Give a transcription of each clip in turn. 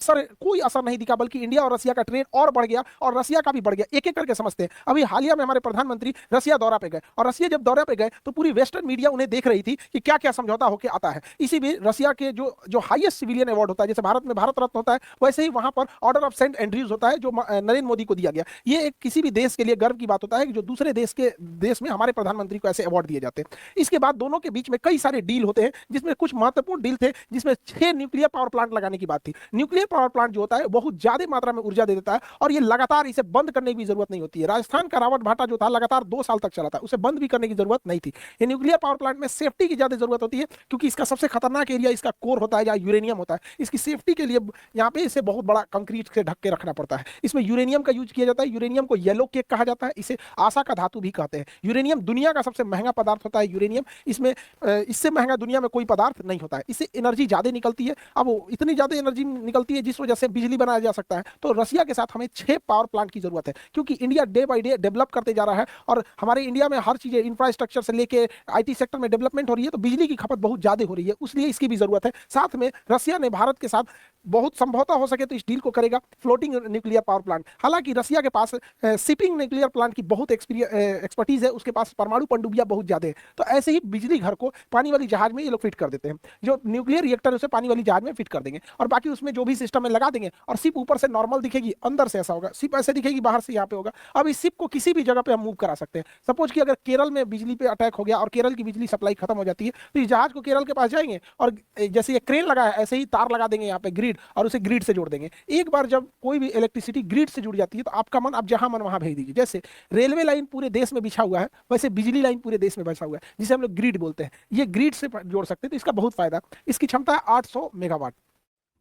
Sir कोई असर नहीं दिखा, बल्कि इंडिया और रसिया का ट्रेड और बढ़ गया और रसिया का भी बढ़ गया। एक एक करके समझते हैं। अभी हालिया में हमारे प्रधानमंत्री रसिया दौरा पे गए, और रसिया जब दौरे पे गए तो पूरी वेस्टर्न मीडिया उन्हें देख रही थी कि क्या क्या समझौता होकर आता है। इसी भी रसिया के जो जो हाईएस्ट सिविलियन अवार्ड होता है, जैसे भारत में भारत रत्न होता है, वैसे ही वहां पर ऑर्डर ऑफ सेंट एंड्रयूज होता है, जो नरेंद्र मोदी को दिया गया। ये एक किसी भी देश के लिए गर्व की बात होता है कि जो दूसरे देश में हमारे प्रधानमंत्री को ऐसे अवार्ड दिए जाते हैं। इसके बाद दोनों के बीच में कई सारे डील होते हैं, जिसमें कुछ महत्वपूर्ण डील थे, जिसमें 6 न्यूक्लियर पावर प्लांट लगाने की बात थी। न्यूक्लियर पावर प्लांट जो होता है बहुत ज्यादा मात्रा में ऊर्जा दे देता है, और ये लगातार इसे बंद करने की जरूरत नहीं होती है। राजस्थान का रावत भाटा जो था लगातार 2 साल तक चला था, उसे बंद भी करने की जरूरत नहीं थी। ये न्यूक्लियर पावर प्लांट में सेफ्टी की ज्यादा जरूरत होती है, क्योंकि इसका सबसे खतरनाक एरिया इसका कोर होता है, जहाँ यूरेनियम होता है। इसकी सेफ्टी के लिए यहाँ पे इसे बहुत बड़ा कंक्रीट से ढक के रखना पड़ता है। इसमें यूरेनियम का यूज किया जाता है। यूरेनियम को येलो केक कहा जाता है, इसे आशा का धातु भी कहते हैं। यूरेनियम दुनिया का सबसे महंगा पदार्थ होता है। यूरेनियम इसमें इससे महंगा दुनिया में कोई पदार्थ नहीं होता है। इससे एनर्जी ज्यादा निकलती है। अब वो इतनी ज्यादा एनर्जी निकलती है जिस वजह से बिजली बनाया जा सकता है। तो रसिया के साथ हमें 6 पावर प्लांट की जरूरत है, क्योंकि India day by day develop करते जा रहा है, और हमारे इंडिया में हर चीजें इंफ्रास्ट्रक्चर से लेके आईटी सेक्टर में डेवलपमेंट हो रही है, तो बिजली की खपत बहुत ज्यादा हो रही है, इसलिए इसकी भी जरूरत है। साथ में रसिया ने भारत के साथ बहुत समझौता हो सके तो इस डील को करेगा, फ्लोटिंग न्यूक्लियर पावर प्लांट। हालांकि रसिया के पास शिपिंग न्यूक्लियर प्लांट की बहुत एक्सपर्टीज है, उसके पास परमाणु पनडुब्बियां बहुत ज्यादा है। तो ऐसे ही बिजली घर को पानी वाली जहाज में ये लोग फिट कर देते हैं। जो न्यूक्लियर रिएक्टर उसे पानी वाली जहाज में फिट कर देंगे, और बाकी उसमें जो भी सिस्टम है लगा देंगे, और सिप ऊपर से नॉर्मल दिखेगी, अंदर से ऐसा होगा। सिप ऐसे दिखेगी, बाहर से यहाँ पे होगा। अब इस सिप को किसी भी जगह पे हम मूव करा सकते हैं। सपोज कि अगर केरल में बिजली पे अटैक हो गया और केरल की बिजली सप्लाई खत्म हो जाती है, तो इस जहाज को केरल के पास जाएंगे, और जैसे ये क्रेन लगा है ऐसे ही तार लगा देंगे यहाँ पे ग्रिड, और उसे ग्रिड से जोड़ देंगे। एक बार जब कोई भी इलेक्ट्रिसिटी ग्रिड से जुड़ जाती है, तो आपका मन आप जहां मन वहां भेज दीजिए। जैसे रेलवे लाइन पूरे देश में बिछा हुआ है, वैसे बिजली लाइन पूरे देश में बिछा हुआ है, जिसे हम लोग ग्रिड बोलते हैं। ये ग्रिड से जोड़ सकते हैं, तो इसका बहुत फायदा। इसकी क्षमता है 800 मेगावाट।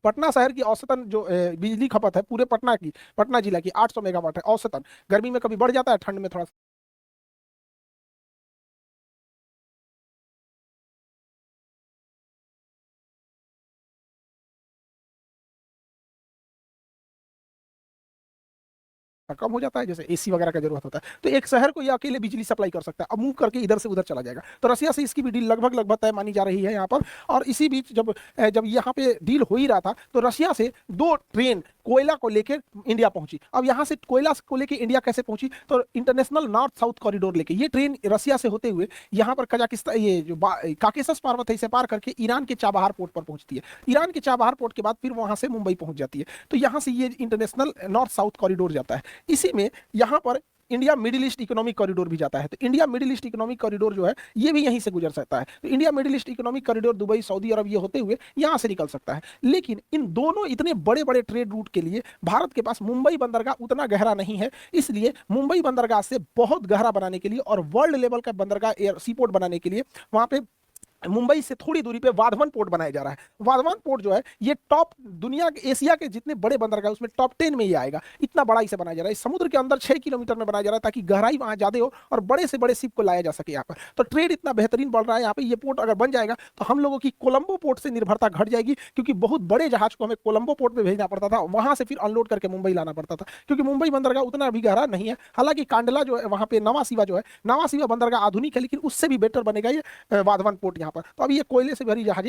पटना शहर की औसतन जो बिजली खपत है पूरे पटना जिला की 800 मेगावाट है औसतन। गर्मी में कभी बढ़ जाता है, ठंड में थोड़ा कम हो जाता है, जैसे एसी वगैरह का जरूरत होता है। तो एक शहर को ये अकेले बिजली सप्लाई कर सकता है, अब मूव करके इधर से उधर चला जाएगा। तो रसिया से इसकी भी डील लगभग लगभग तय मानी जा रही है यहाँ पर। और इसी बीच जब जब यहाँ पे डील हो ही रहा था, तो रसिया से 2 ट्रेन कोयला को लेकर इंडिया पहुंची। अब यहाँ से कोयला को लेकर इंडिया कैसे पहुंची, तो इंटरनेशनल नॉर्थ साउथ कॉरिडोर लेके ये ट्रेन रसिया से होते हुए यहाँ पर कजाकिस्तान, ये जो काकेशस पर्वत है, इसे पार करके ईरान के चाबहार पोर्ट पर पहुंचती है। ईरान के चाबहार पोर्ट के बाद फिर वहां से मुंबई पहुंच जाती है। तो यहाँ से ये इंटरनेशनल नॉर्थ साउथ कॉरिडोर जाता है। इसी में यहाँ पर India Middle East economic corridor भी जाता है। तो India Middle East economic corridor जो है ये भी यहीं से गुजर सकता है। तो India Middle East economic corridor Dubai, Saudi अरब ये होते हुए यहां से निकल सकता है। लेकिन इन दोनों इतने बड़े बड़े ट्रेड रूट के लिए भारत के पास मुंबई बंदरगाह उतना गहरा नहीं है। इसलिए मुंबई बंदरगाह से बहुत गहरा बनाने के लिए और वर्ल्ड लेवल का बंदरगाह एयर सीपोर्ट बनाने के लिए वहां पे मुंबई से थोड़ी दूरी पे वाधवन पोर्ट बनाया जा रहा है। वाधवन पोर्ट जो है ये टॉप दुनिया के एशिया के जितने बड़े बंदरगाह उसमें टॉप 10 में ही आएगा। इतना बड़ा इसे बनाया जा रहा है। इस समुद्र के अंदर 6 किलोमीटर में बनाया जा रहा है, ताकि गहराई वहां ज्यादा हो और बड़े से बड़े शिप को लाया जा सके यहाँ पर। तो ट्रेड इतना बेहतरीन बढ़ रहा है यहाँ पे। ये पोर्ट अगर बन जाएगा तो हम लोगों की कोलंबो पोर्ट से निर्भरता घट जाएगी, क्योंकि बहुत बड़े जहाज को हमें कोलंबो पोर्ट पे भेजना पड़ता था, वहां से फिर अनलोड करके मुंबई लाना पड़ता था, क्योंकि मुंबई बंदरगाह उतना भी गहरा नहीं है। हालांकि कांडला जो है वहां पे नवासीवा जो है, नवासीवा बंदरगाह आधुनिक है, लेकिन उससे भी बेटर बनेगा ये वाधवन पोर्ट यहाँ पर। तो अब ये कोयले से भरी जहाजें